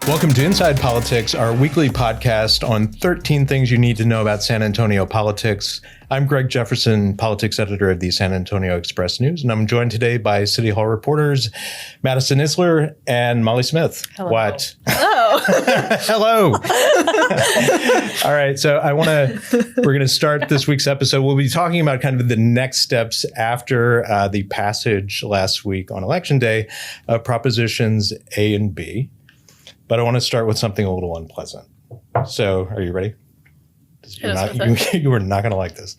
Welcome to ENside Politics, our weekly podcast on 13 things you need to know about San Antonio politics. I'm Greg Jefferson, politics editor of the San Antonio Express News, and I'm joined today by City Hall reporters Madison Iszler and Molly Smith. Hello. What? Hello. Hello. All right, so we're going to start this week's episode. We'll be talking about kind of the next steps after the passage last week on Election Day of Propositions A and B. But I want to start with something a little unpleasant. So, are you ready? You are not going to like this.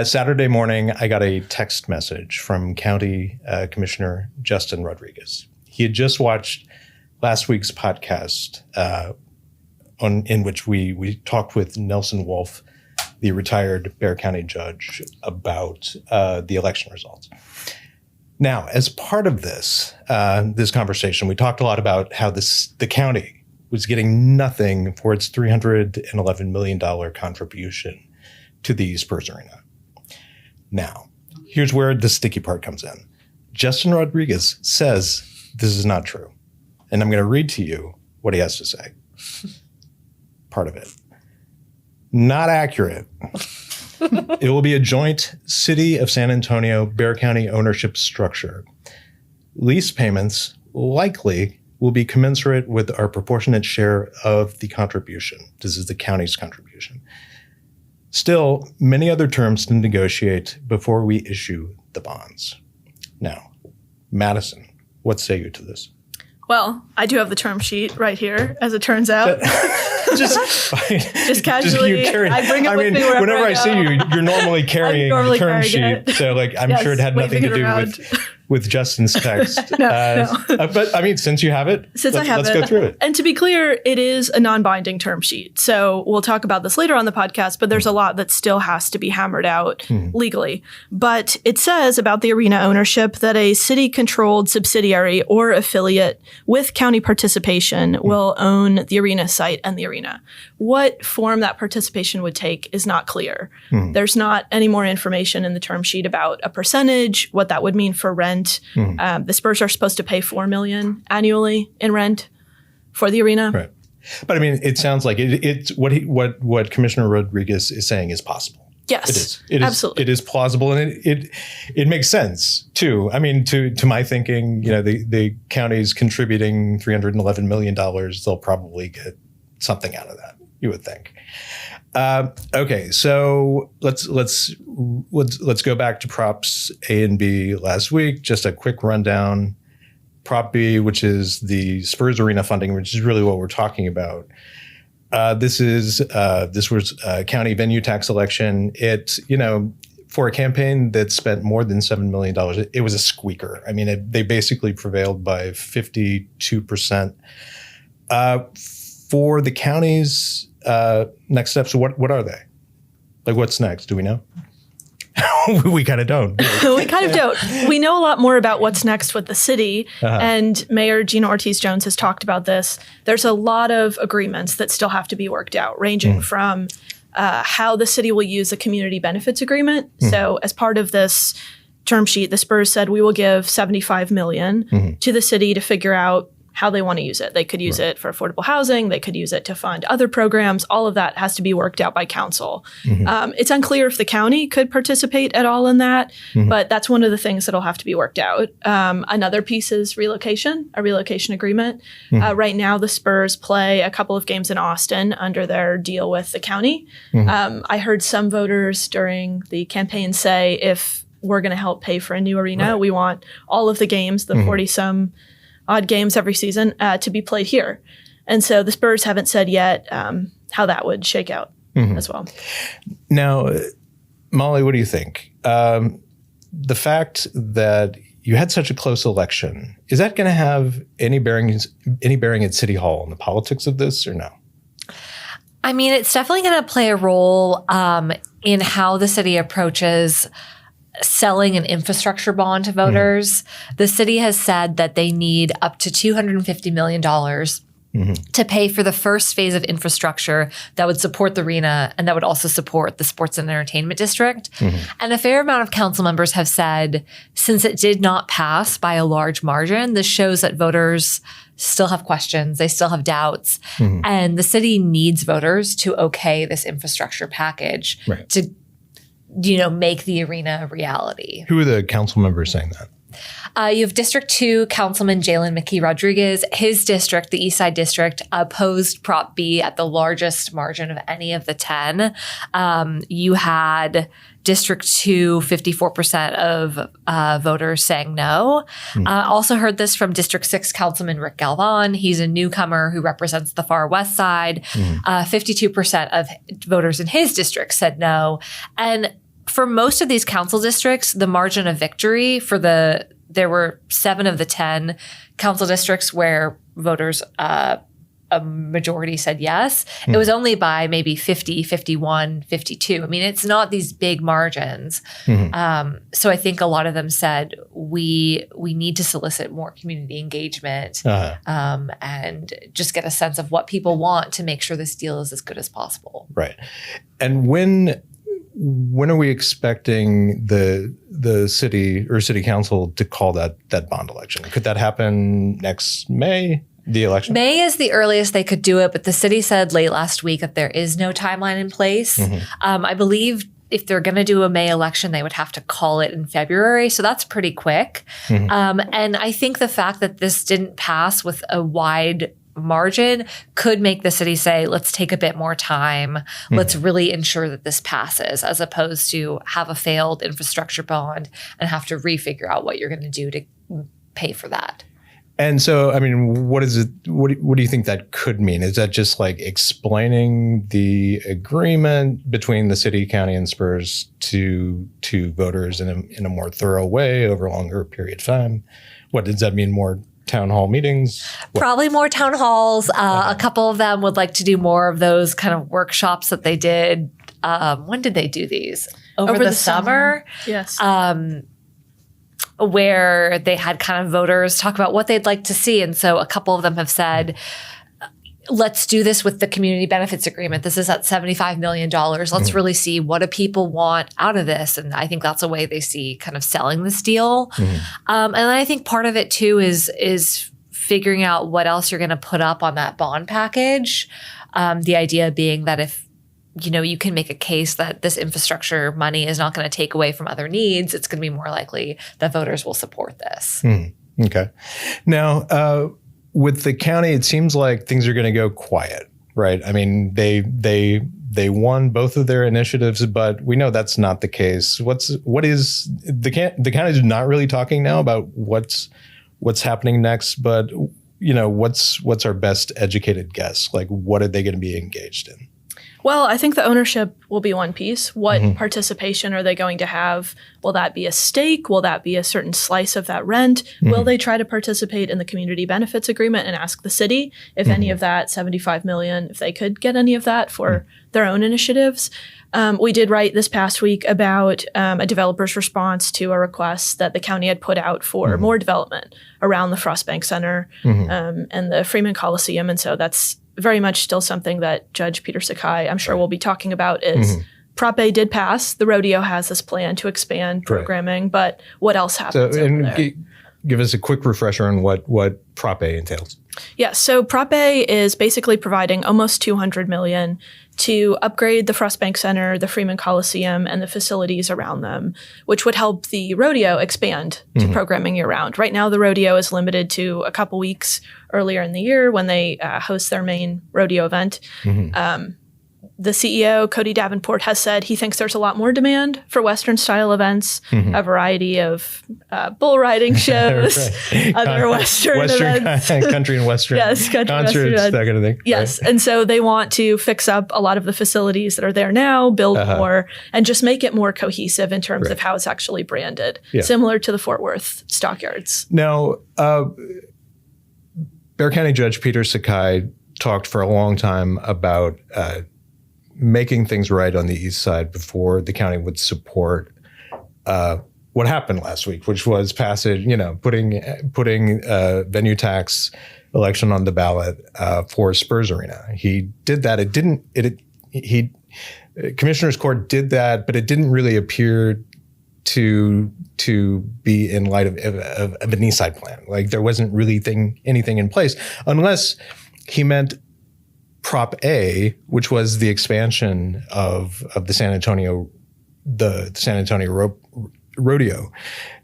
Saturday morning, I got a text message from County Commissioner Justin Rodriguez. He had just watched last week's podcast in which we talked with Nelson Wolf, the retired Bexar County judge, about the election results. Now, as part of this conversation, we talked a lot about how the county was getting nothing for its $311 million contribution to the Spurs arena. Now, here's where the sticky part comes in. Justin Rodriguez says this is not true. And I'm going to read to you what he has to say. Part of it. Not accurate. It will be a joint City of San Antonio, Bexar County ownership structure. Lease payments likely will be commensurate with our proportionate share of the contribution. This is the county's contribution. Still, many other terms to negotiate before we issue the bonds. Now, Madison, what say you to this? Well, I do have the term sheet right here, as it turns out. Just casually, I bring it with me wherever whenever I go. See you, you're normally carrying the term sheet. So, I'm sure it had nothing to do with Justin's text. No. But I mean, since you have it, let's go through it. And to be clear, it is a non-binding term sheet. So we'll talk about this later on the podcast, but there's a lot that still has to be hammered out legally. But it says about the arena ownership that a city-controlled subsidiary or affiliate with county participation will own the arena site and the arena. What form that participation would take is not clear. There's not any more information in the term sheet about a percentage, what that would mean for rent. The Spurs are supposed to pay $4 million annually in rent for the arena. Right. But I mean, it sounds like it's what Commissioner Rodriguez is saying is possible. Yes, it is. Absolutely. It is plausible, and it makes sense too. I mean, to my thinking, the county's contributing $311 million. They'll probably get something out of that, you would think. Okay, so let's go back to Props A and B last week. Just a quick rundown. Prop B, which is the Spurs arena funding, which is really what we're talking about. This was a county venue tax election. It, for a campaign that spent more than $7 million, it was a squeaker. I mean, they basically prevailed by 52%. For the county's next steps, what are they? Like, what's next? Do we know? We kind of don't. We kind of don't. We know a lot more about what's next with the city, and Mayor Gina Ortiz-Jones has talked about this. There's a lot of agreements that still have to be worked out, ranging from how the city will use a community benefits agreement. So as part of this term sheet, the Spurs said we will give $75 million to the city to figure out how they want to use it. They could use it for affordable housing. They could use it to fund other programs. All of that has to be worked out by council. It's unclear if the county could participate at all in that, but that's one of the things that'll have to be worked out. Another piece is a relocation agreement. Right now, the Spurs play a couple of games in Austin under their deal with the county. I heard some voters during the campaign say, if we're going to help pay for a new arena, we want all of the games, the 40-some odd games every season, to be played here. And so the Spurs haven't said yet how that would shake out as well. Now, Molly, what do you think? The fact that you had such a close election, is that going to have any bearing at City Hall in the politics of this, or no? I mean, it's definitely going to play a role in how the city approaches selling an infrastructure bond to voters. The city has said that they need up to $250 million to pay for the first phase of infrastructure that would support the arena and that would also support the sports and entertainment district. And a fair amount of council members have said, since it did not pass by a large margin, this shows that voters still have questions, they still have doubts, and the city needs voters to okay this infrastructure package to, make the arena a reality. Who are the council members saying that? You have District 2 Councilman Jalen McKee-Rodriguez. His district, the Eastside District, opposed Prop B at the largest margin of any of the 10. You had District 2, 54% of voters saying no. Also heard this from District 6 Councilman Rick Galvan. He's a newcomer who represents the far west side. 52% of voters in his district said no. And for most of these council districts, the margin of victory there were 7 of the 10 council districts where voters, a majority said yes. It was only by maybe 50, 51, 52. I mean, it's not these big margins. So I think a lot of them said, we need to solicit more community engagement and just get a sense of what people want to make sure this deal is as good as possible. Right. And when are we expecting the city or city council to call that bond election? Could that happen next May, the election? May is the earliest they could do it, but the city said late last week that there is no timeline in place. I believe if they're going to do a May election, they would have to call it in February. So that's pretty quick. And I think the fact that this didn't pass with a wide margin could make the city say, let's take a bit more time. Let's really ensure that this passes, as opposed to have a failed infrastructure bond and have to refigure out what you're going to do to pay for that. And so, I mean, what is it? What do you think that could mean? Is that just like explaining the agreement between the city, county, and Spurs to voters in a more thorough way over a longer period of time? What does that mean? More town hall meetings? Probably more town halls. A couple of them would like to do more of those kind of workshops that they did. When did they do these? Over the summer? Yes. Where they had kind of voters talk about what they'd like to see. And so a couple of them have said, let's do this with the community benefits agreement. This is at $75 million. Let's really see what do people want out of this. And I think that's a way they see kind of selling this deal. And I think part of it too is figuring out what else you're going to put up on that bond package. The idea being that if you can make a case that this infrastructure money is not going to take away from other needs, it's going to be more likely that voters will support this. Okay. Now, with the county, it seems like things are going to go quiet, right? I mean, they won both of their initiatives, but we know that's not the case. What is the county is not really talking now about what's happening next, but what's our best educated guess? Like, what are they going to be engaged in? Well, I think the ownership will be one piece. What participation are they going to have? Will that be a stake? Will that be a certain slice of that rent? Will they try to participate in the community benefits agreement and ask the city if any of that $75 million, if they could get any of that for their own initiatives? We did write this past week about a developer's response to a request that the county had put out for more development around the Frost Bank Center and the Freeman Coliseum. And so that's very much still something that Judge Peter Sakai, I'm sure, will be talking about is Prop A did pass. The rodeo has this plan to expand programming, but what else happens over there? Give us a quick refresher on what Prop A entails. Yeah, so Prop A is basically providing almost $200 million to upgrade the Frost Bank Center, the Freeman Coliseum, and the facilities around them, which would help the rodeo expand to programming year-round. Right now, the rodeo is limited to a couple weeks earlier in the year when they host their main rodeo event. The CEO, Cody Davenport, has said he thinks there's a lot more demand for Western-style events, a variety of bull riding shows, other Western events. Country and Western country concerts, Western that kind of thing. Yes, and so they want to fix up a lot of the facilities that are there now, build more, and just make it more cohesive in terms of how it's actually branded, similar to the Fort Worth stockyards. Now, Bexar County Judge Peter Sakai talked for a long time about making things right on the east side before the county would support what happened last week, which was passage, putting venue tax election on the ballot for Spurs Arena. He did that. Commissioner's Court did that, but it didn't really appear to be in light of an ENside plan. Like there wasn't really anything in place, unless he meant Prop A, which was the expansion of the San Antonio rodeo.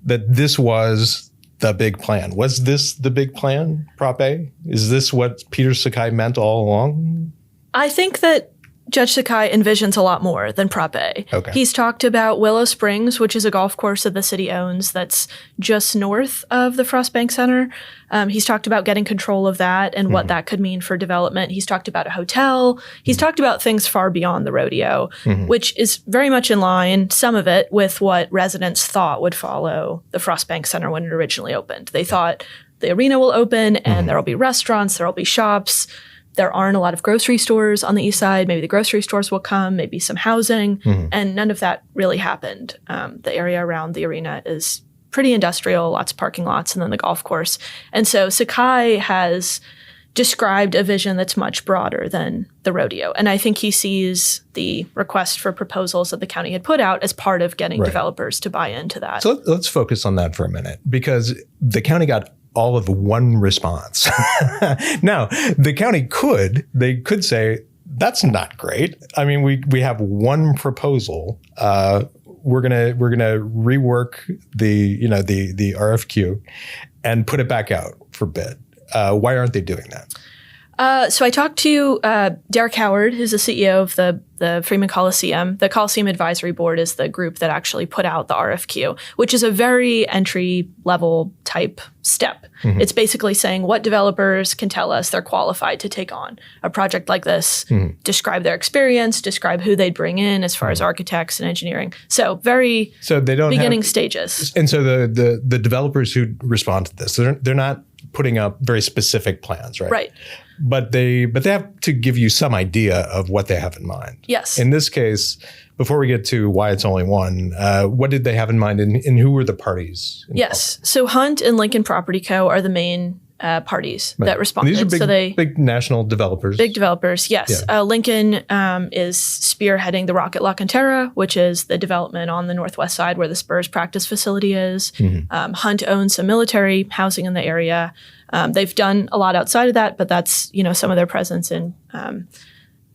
That this was the big plan. Was this the big plan, Prop A? Is this what Peter Sakai meant all along? I think that Judge Sakai envisions a lot more than Prop A. Okay. He's talked about Willow Springs, which is a golf course that the city owns that's just north of the Frost Bank Center. He's talked about getting control of that and what that could mean for development. He's talked about a hotel. He's talked about things far beyond the rodeo, which is very much in line, some of it, with what residents thought would follow the Frost Bank Center when it originally opened. They thought the arena will open and there will be restaurants, there will be shops. There aren't a lot of grocery stores on the east side. Maybe the grocery stores will come, maybe some housing, and none of that really happened. The area around the arena is pretty industrial, lots of parking lots, and then the golf course. And so Sakai has described a vision that's much broader than the rodeo. And I think he sees the request for proposals that the county had put out as part of getting developers to buy into that. So let's focus on that for a minute, because the county got all of one response. Now, the county could say, that's not great. I mean, we have one proposal. We're gonna rework the RFQ and put it back out for bid. Why aren't they doing that? So I talked to Derek Howard, who's the CEO of the Freeman Coliseum. The Coliseum Advisory Board is the group that actually put out the RFQ, which is a very entry-level type step. It's basically saying what developers can tell us they're qualified to take on a project like this, describe their experience, describe who they'd bring in as far as architects and engineering. So they don't beginning stages. And so the developers who respond to this, they're not putting up very specific plans, right? Right. But they have to give you some idea of what they have in mind. Yes. In this case, before we get to why it's only one, what did they have in mind, and who were the parties involved? Yes. So Hunt and Lincoln Property Co. are the main parties that responded. These are big national developers. Big developers, yes. Yeah. Lincoln is spearheading the Rocket La Cantera, which is the development on the northwest side where the Spurs practice facility is. Hunt owns some military housing in the area. They've done a lot outside of that, but that's some of their presence in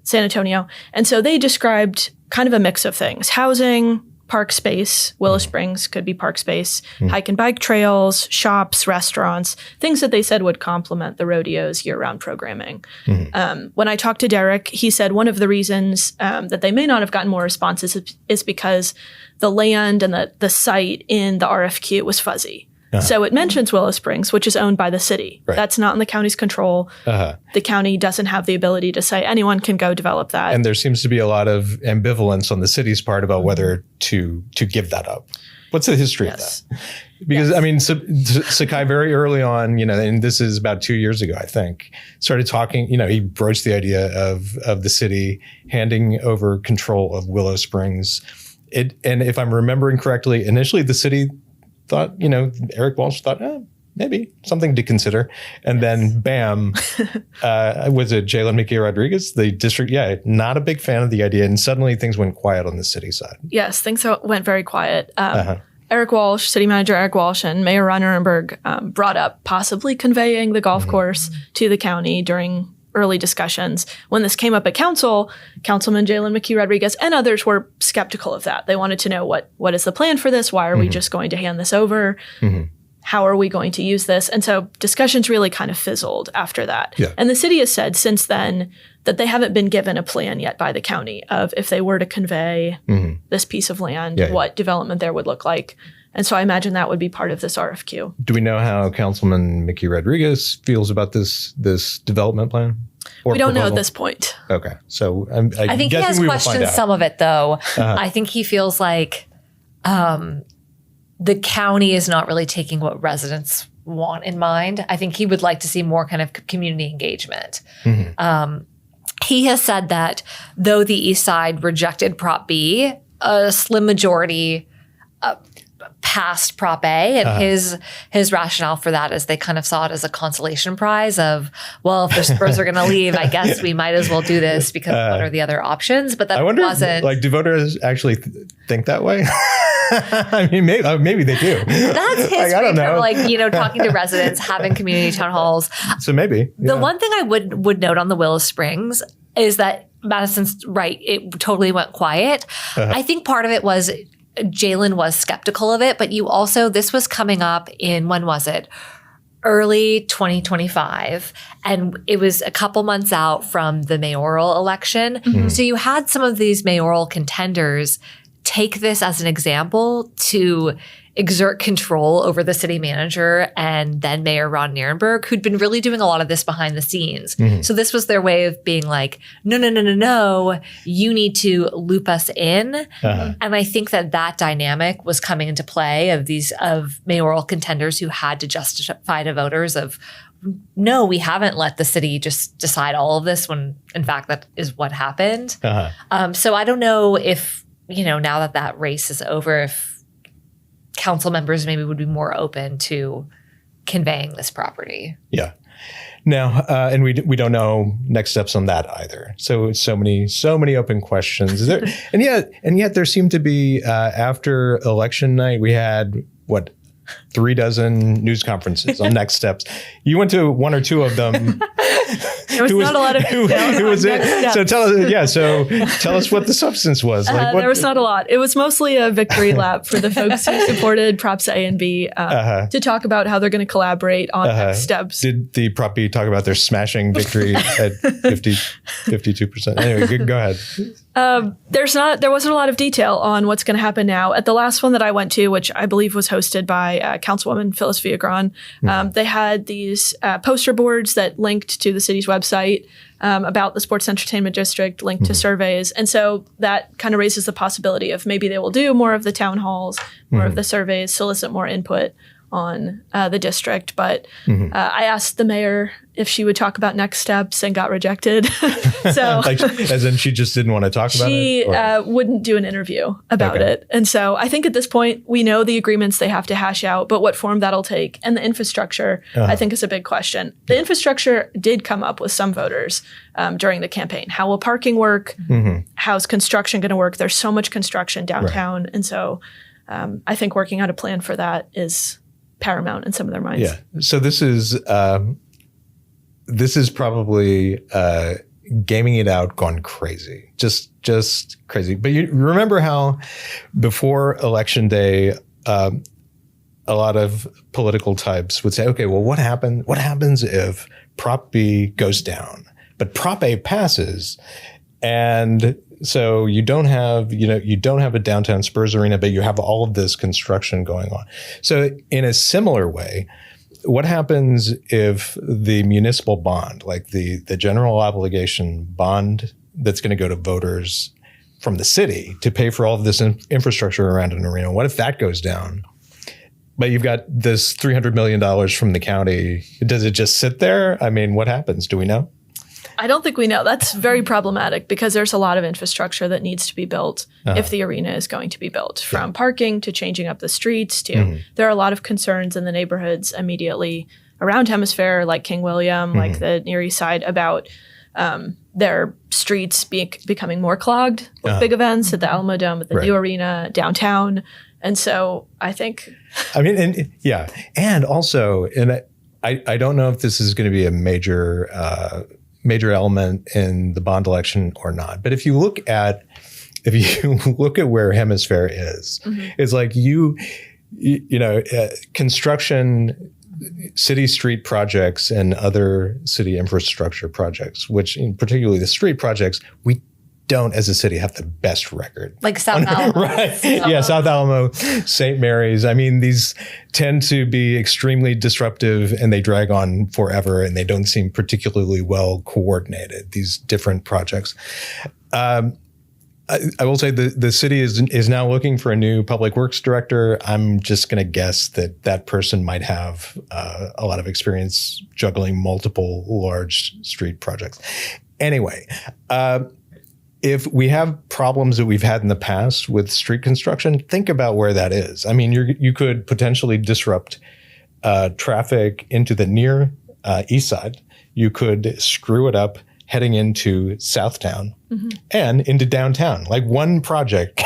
San Antonio. And so they described kind of a mix of things: housing, park space. Willow Springs could be park space, hike and bike trails, shops, restaurants, things that they said would complement the rodeo's year-round programming. When I talked to Derek, he said one of the reasons that they may not have gotten more responses is because the land and the site in the RFQ was fuzzy. So it mentions Willow Springs, which is owned by the city. Right. That's not in the county's control. The county doesn't have the ability to say anyone can go develop that. And there seems to be a lot of ambivalence on the city's part about whether to give that up. What's the history of that? Because, I mean, Sakai very early on, and this is about 2 years ago, I think, started talking, he broached the idea of the city handing over control of Willow Springs. And if I'm remembering correctly, initially the city thought, Eric Walsh thought, maybe something to consider. And then bam, was it Jalen McKee-Rodriguez, the district? Yeah, not a big fan of the idea. And suddenly things went quiet on the city side. Yes, things went very quiet. Eric Walsh, city manager Eric Walsh, and Mayor Ron Nirenberg brought up possibly conveying the golf course to the county during early discussions. When this came up at council, Councilman Jalen McKee-Rodriguez and others were skeptical of that. They wanted to know what is the plan for this? Why are we just going to hand this over? How are we going to use this? And so discussions really kind of fizzled after that. Yeah. And the city has said since then that they haven't been given a plan yet by the county of if they were to convey this piece of land, what development there would look like. And so I imagine that would be part of this RFQ. Do we know how Councilman McKee-Rodriguez feels about this development plan? We don't know at this point. Okay. So I think he has questioned some of it, though. I think he feels like the county is not really taking what residents want in mind. I think he would like to see more kind of community engagement. He has said that though the East Side rejected Prop B, a slim majority passed Prop A, and his rationale for that is they kind of saw it as a consolation prize of, well, if the Spurs are going to leave, I guess we might as well do this because what are the other options? But that wasn't. Do voters actually think that way? I mean, maybe they do. That's history I don't know. from talking to residents, having community town halls. So maybe. Yeah. The one thing I would note on the Willow Springs is that Madison's right. It totally went quiet. I think part of it was Jalen was skeptical of it, but this was coming up in, when was it? Early 2025. And it was a couple months out from the mayoral election. Mm-hmm. So you had some of these mayoral contenders take this as an example to exert control over the city manager and then Mayor Ron Nirenberg, who'd been really doing a lot of this behind the scenes. Mm-hmm. So this was their way of being like, no, you need to loop us in. And I think that dynamic was coming into play of mayoral contenders who had to justify to voters of, no, we haven't let the city just decide all of this when in fact that is what happened. So I don't know if, now that race is over, if council members maybe would be more open to conveying this property. Yeah. Now, and we don't know next steps on that either. So many open questions. Is there, and yet there seemed to be after election night we had 36 news conferences on next steps. You went to one or two of them. There was not a lot of detail. Who was it? So tell us what the substance was. There was not a lot. It was mostly a victory lap for the folks who supported Props A and B to talk about how they're going to collaborate on next steps. Did the Prop B talk about their smashing victory at 52%? Anyway, go ahead. There wasn't a lot of detail on what's going to happen now. At the last one that I went to, which I believe was hosted by Councilwoman Phyllis Viagran, they had these poster boards that linked to the city's website about the sports entertainment district, linked to surveys. And so that kind of raises the possibility of maybe they will do more of the town halls, more of the surveys, solicit more input on the district. But I asked the mayor if she would talk about next steps and got rejected. So as in she just didn't want to talk about it? She wouldn't do an interview about it. And so I think at this point, we know the agreements they have to hash out, but what form that'll take and the infrastructure, I think is a big question. The infrastructure did come up with some voters during the campaign. How will parking work? How's construction going to work? There's so much construction downtown. Right. And so I think working out a plan for that is paramount in some of their minds. Yeah. So this is probably gaming it out gone crazy. Just crazy. But you remember how before election day, a lot of political types would say, okay, well, what happens if Prop B goes down, but Prop A passes? And so you don't have a downtown Spurs arena, but you have all of this construction going on. So in a similar way, what happens if the municipal bond, like the general obligation bond that's going to go to voters from the city to pay for all of this infrastructure around an arena, what if that goes down? But you've got this $300 million from the county. Does it just sit there? I mean, what happens? Do we know? I don't think we know. That's very problematic because there's a lot of infrastructure that needs to be built if the arena is going to be built, from parking to changing up the streets to there are a lot of concerns in the neighborhoods immediately around Hemisphere, like King William, like the Near East Side, about their streets becoming more clogged with big events at the Alamo Dome, at the new arena, downtown. And so I think... And also, I don't know if this is going to be a major element in the bond election or not. But if you look at where Hemisphere is, it's like construction, city street projects and other city infrastructure projects, which particularly the street projects, we don't as a city have the best record. Like South Alamo. Right. Yeah, South Alamo, St. Mary's. I mean, these tend to be extremely disruptive and they drag on forever and they don't seem particularly well coordinated, these different projects. I will say the city is now looking for a new public works director. I'm just going to guess that person might have a lot of experience juggling multiple large street projects. Anyway, if we have problems that we've had in the past with street construction, think about where that is. I mean, you could potentially disrupt traffic into the near east side. You could screw it up heading into Southtown and into downtown. Like one project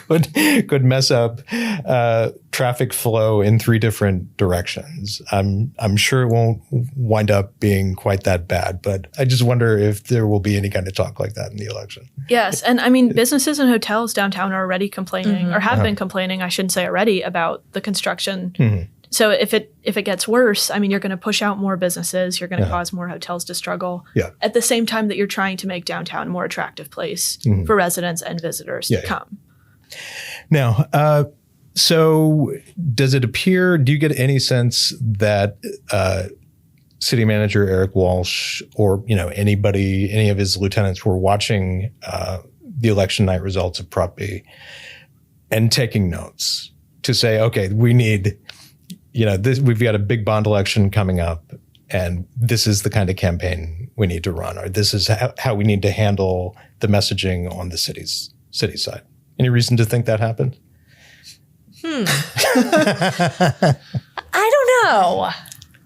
could mess up traffic flow in 3 different directions. I'm sure it won't wind up being quite that bad, but I just wonder if there will be any kind of talk like that in the election. Yes. And I mean, businesses and hotels downtown are already complaining or have been complaining, I shouldn't say already, about the construction. So if it gets worse, I mean, you're going to push out more businesses. You're going to cause more hotels to struggle. At the same time that you're trying to make downtown a more attractive place for residents and visitors to come. Now, so does it appear? Do you get any sense that City Manager Eric Walsh or anybody, any of his lieutenants were watching the election night results of Prop B and taking notes to say, okay, we need. This, we've got a big bond election coming up, and this is the kind of campaign we need to run, or this is how we need to handle the messaging on the city side. Any reason to think that happened? I don't know.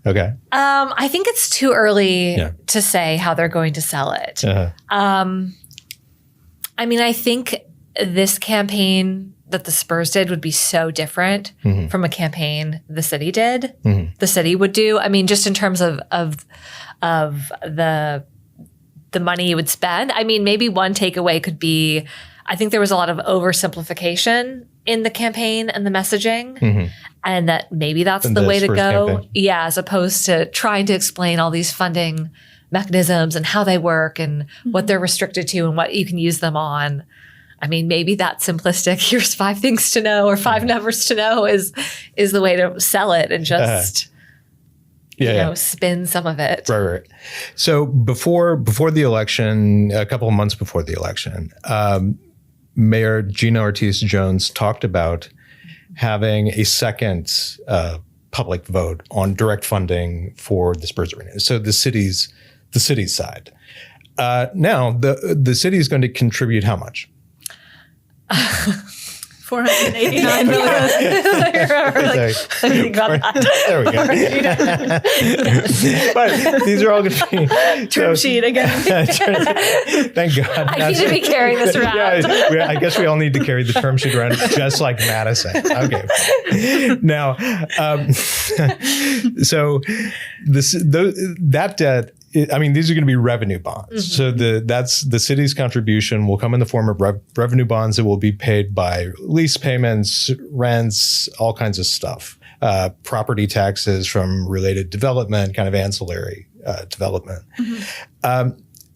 Okay. I think it's too early to say how they're going to sell it. I mean, I think this campaign that the Spurs did would be so different from a campaign the city did, the city would do. I mean, just in terms of the money you would spend. I mean, maybe one takeaway could be, I think there was a lot of oversimplification in the campaign and the messaging, and that maybe that's the way to go. Campaign. Yeah, as opposed to trying to explain all these funding mechanisms and how they work and what they're restricted to and what you can use them on. I mean, maybe that simplistic, here's 5 things to know or 5 numbers to know is the way to sell it and just, spin some of it. Right. So before the election, a couple of months before the election, Mayor Gina Ortiz-Jones talked about having a second public vote on direct funding for the Spurs Arena. So the city's side. Now, the city is going to contribute how much? $489 million. There we go. But these are all going to be term sheet again. Thank God. I need to be carrying this around. I guess we all need to carry the term sheet around, just like Madison. Okay. Now, so that debt. I mean, these are going to be revenue bonds. So that's the city's contribution will come in the form of revenue bonds that will be paid by lease payments, rents, all kinds of stuff, property taxes from related development, kind of ancillary development.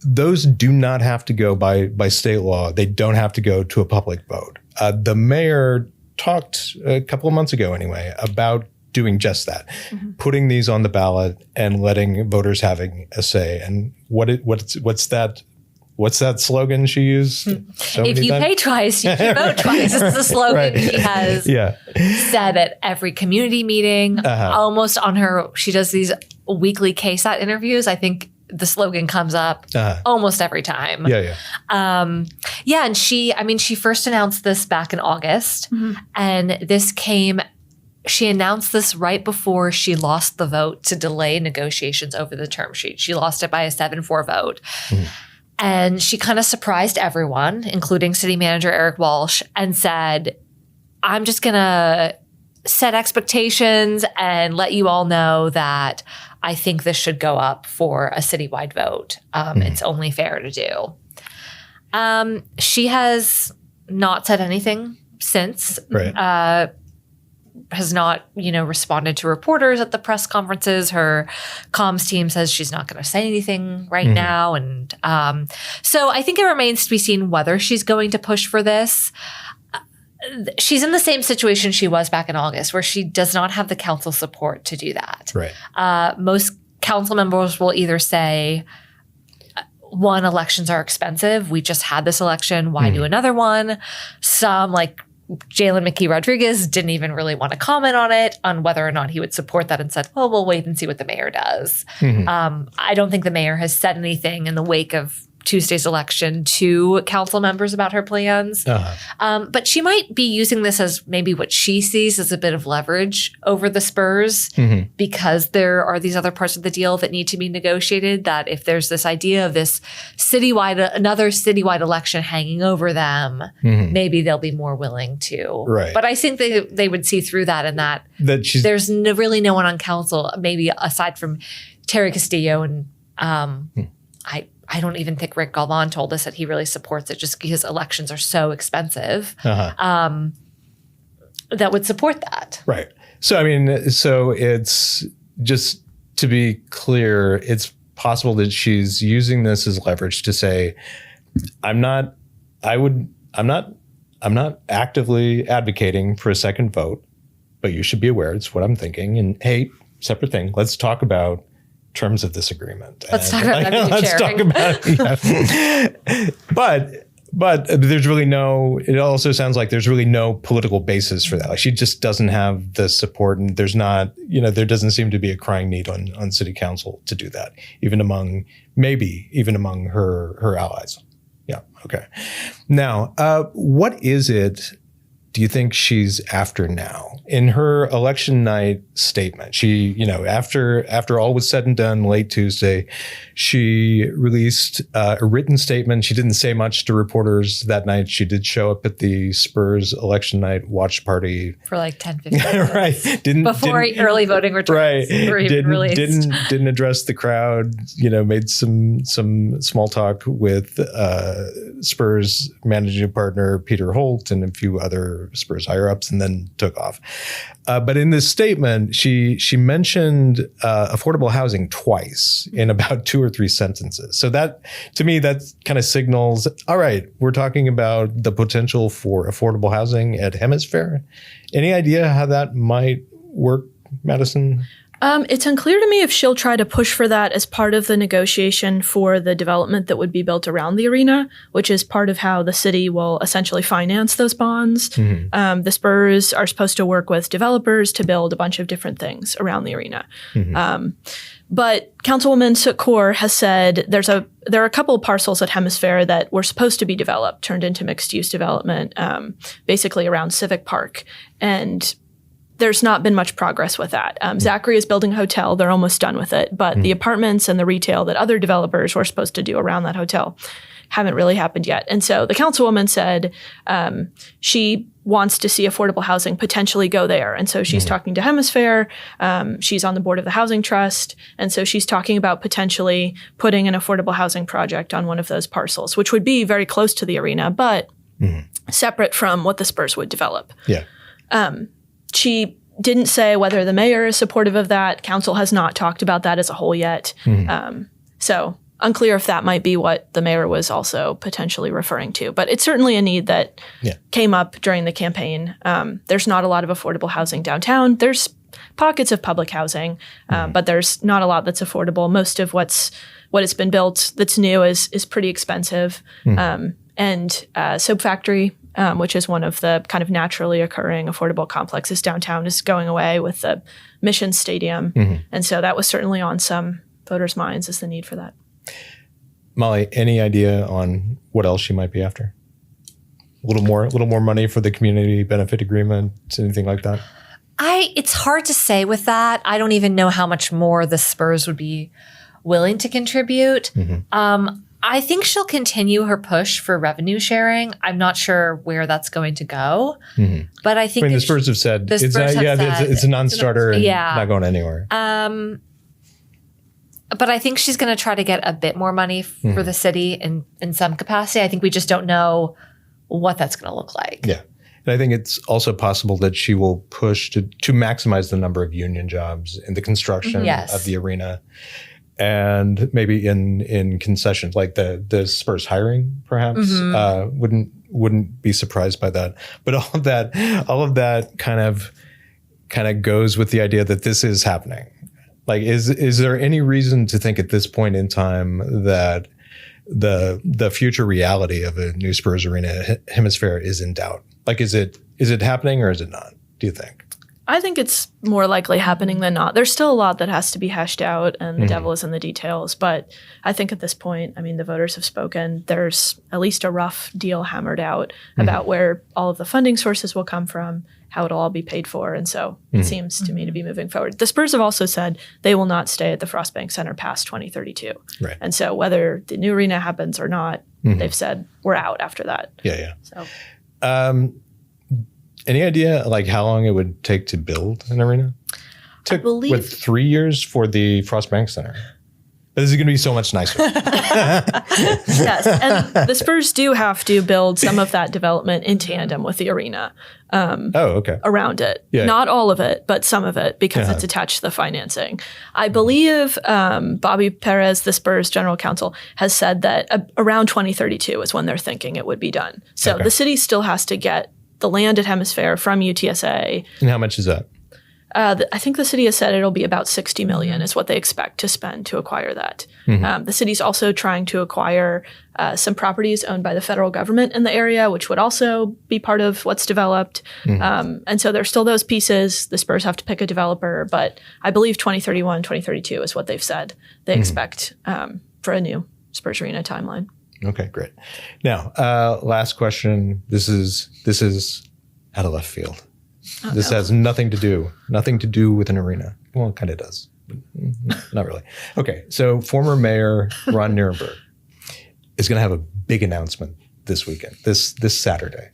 Those do not have to go by state law. They don't have to go to a public vote. The mayor talked a couple of months ago anyway about doing just that, putting these on the ballot and letting voters having a say. And what's that slogan she used? If you pay twice, you can vote twice. It's the slogan she has said at every community meeting. Almost on she does these weekly KSAT interviews. I think the slogan comes up almost every time. And she first announced this back in August, and she announced this right before she lost the vote to delay negotiations over the term sheet. She lost it by a 7-4 vote. And she kind of surprised everyone, including City Manager Eric Walsh, and said, I'm just going to set expectations and let you all know that I think this should go up for a citywide vote. It's only fair to do. She has not said anything since. Has not, responded to reporters at the press conferences. Her comms team says she's not going to say anything right now. And so I think it remains to be seen whether she's going to push for this. She's in the same situation she was back in August, where she does not have the council support to do that. Most council members will either say, one, elections are expensive. We just had this election. Why do another one? Some, like Jalen McKee-Rodriguez, didn't even really want to comment on whether or not he would support that and said, well, we'll wait and see what the mayor does. I don't think the mayor has said anything in the wake of Tuesday's election to council members about her plans. But she might be using this as maybe what she sees as a bit of leverage over the Spurs because there are these other parts of the deal that need to be negotiated, that if there's this idea of this another citywide election hanging over them, maybe they'll be more willing to. Right. But I think they would see through that, and that there's really no one on council, maybe aside from Terry Castillo, and I don't even think Rick Galvan told us that he really supports it just because elections are so expensive, that would support that. Right. So, I mean, so it's just to be clear, it's possible that she's using this as leverage to say, I'm not actively advocating for a second vote, but you should be aware it's what I'm thinking. And hey, separate thing. Let's talk about terms of this agreement. Let's talk about But there's really it also sounds like there's really no political basis for that. Like she just doesn't have the support, and there's not, there doesn't seem to be a crying need on city council to do that, even among her allies. Yeah. Okay. Now, what is it do you think she's after now? In her election night statement, she, after all was said and done late Tuesday, she released a written statement. She didn't say much to reporters that night. She did show up at the Spurs election night watch party for like 10, 15 minutes. Right. Before early voting returns were even released. Didn't address the crowd, made some small talk with Spurs managing partner Peter Holt and a few other Spurs higher ups, and then took off. But in this statement, she mentioned affordable housing twice in about 2 or 3 sentences. So that, to me, that kind of signals, all right, we're talking about the potential for affordable housing at Hemisphere. Any idea how that might work, Madison? It's unclear to me if she'll try to push for that as part of the negotiation for the development that would be built around the arena, which is part of how the city will essentially finance those bonds. Mm-hmm. The Spurs are supposed to work with developers to build a bunch of different things around the arena. Mm-hmm. But Councilwoman Sukkur has said there are a couple of parcels at Hemisphere that were supposed to be developed, turned into mixed-use development, basically around Civic Park. And there's not been much progress with that. Zachary is building a hotel. They're almost done with it. But the apartments and the retail that other developers were supposed to do around that hotel haven't really happened yet. And so the councilwoman said she wants to see affordable housing potentially go there. And so she's talking to Hemisphere. She's on the board of the Housing Trust. And so she's talking about potentially putting an affordable housing project on one of those parcels, which would be very close to the arena, but separate from what the Spurs would develop. Yeah. She didn't say whether the mayor is supportive of that. Council has not talked about that as a whole yet. So unclear if that might be what the mayor was also potentially referring to. But it's certainly a need that came up during the campaign. There's not a lot of affordable housing downtown. There's pockets of public housing, but there's not a lot that's affordable. Most of what has been built that's new is pretty expensive. And Soap Factory, which is one of the kind of naturally occurring affordable complexes downtown, is going away with the Mission Stadium. And so that was certainly on some voters' minds, is the need for that. Molly, any idea on what else she might be after? A little more money for the community benefit agreement, anything like that? It's hard to say with that. I don't even know how much more the Spurs would be willing to contribute. I think she'll continue her push for revenue sharing. I'm not sure where that's going to go, but I think the Spurs have said it's a non-starter and not going anywhere. But I think she's going to try to get a bit more money for the city in some capacity. I think we just don't know what that's going to look like. Yeah. And I think it's also possible that she will push to maximize the number of union jobs in the construction of the arena. And maybe in concessions, like the Spurs hiring, perhaps, wouldn't be surprised by that. But all of that kind of goes with the idea that this is happening. Like, is there any reason to think at this point in time that the future reality of a new Spurs arena Hemisphere is in doubt? Like, is it happening or is it not? Do you think? I think it's more likely happening than not. There's still a lot that has to be hashed out, and the devil is in the details. But I think at this point, I mean, the voters have spoken. There's at least a rough deal hammered out about where all of the funding sources will come from, how it'll all be paid for. And so it seems to me to be moving forward. The Spurs have also said they will not stay at the Frostbank Center past 2032. Right. And so whether the new arena happens or not, they've said we're out after that. Yeah. So. Any idea like how long it would take to build an arena? Took 3 years for the Frostbank Center. This is going to be so much nicer. Yes, and the Spurs do have to build some of that development in tandem with the arena. Around it. Yeah. Not all of it, but some of it, because it's attached to the financing. I believe Bobby Perez, the Spurs general counsel, has said that around 2032 is when they're thinking it would be done. So the city still has to get the land at Hemisphere from UTSA. And how much is that? I think the city has said it'll be about $60 million is what they expect to spend to acquire that. The city's also trying to acquire some properties owned by the federal government in the area, which would also be part of what's developed. And so there's still those pieces. The Spurs have to pick a developer, but I believe 2031, 2032 is what they've said they expect for a new Spurs Arena timeline. Okay, great. Now, last question. This is out of left field. This has nothing to do with an arena. Well, it kind of does, but not really. Okay, so former Mayor Ron Nirenberg is going to have a big announcement this weekend, this Saturday.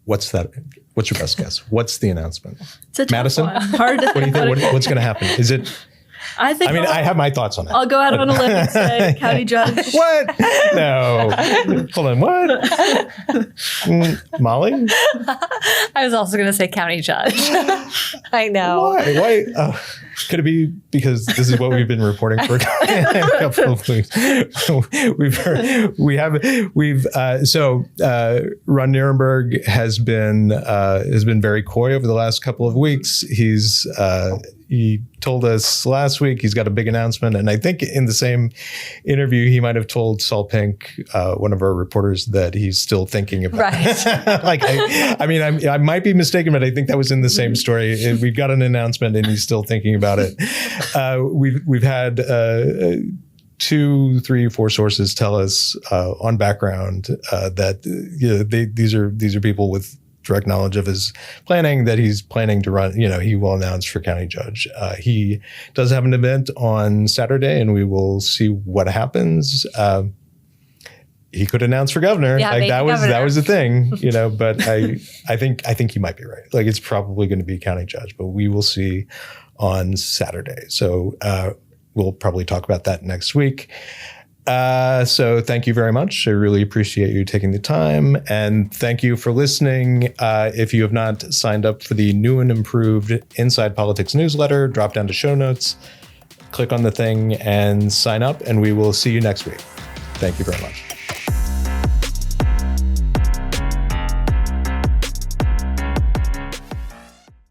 What's that? What's your best guess? What's the announcement? It's a tough Madison? one. Hard. What do you think? What's going to happen? Is it? I have my thoughts on it. I'll go out on a limb and say county judge. What? No. Hold on. What? Molly? I was also going to say county judge. I know. Why? Could it be because this is what we've been reporting for a couple of weeks? So Ron Nirenberg has been very coy over the last couple of weeks. He told us last week he's got a big announcement, and I think in the same interview he might have told Saul Pink, one of our reporters, that he's still thinking about it. I might be mistaken, but I think that was in the same story. We've got an announcement, and he's still thinking about it. We've had 2, 3, 4 sources tell us on background that these are people with direct knowledge of his planning, that he's planning to run, he will announce for county judge. He does have an event on Saturday, and we will see what happens. He could announce for governor. Yeah, that was the thing, but I think he might be right. Like, it's probably going to be county judge, but we will see on Saturday. So we'll probably talk about that next week. So thank you very much. I really appreciate you taking the time, and thank you for listening. If you have not signed up for the new and improved ENside Politics newsletter, drop down to show notes, click on the thing and sign up, and we will see you next week. Thank you very much.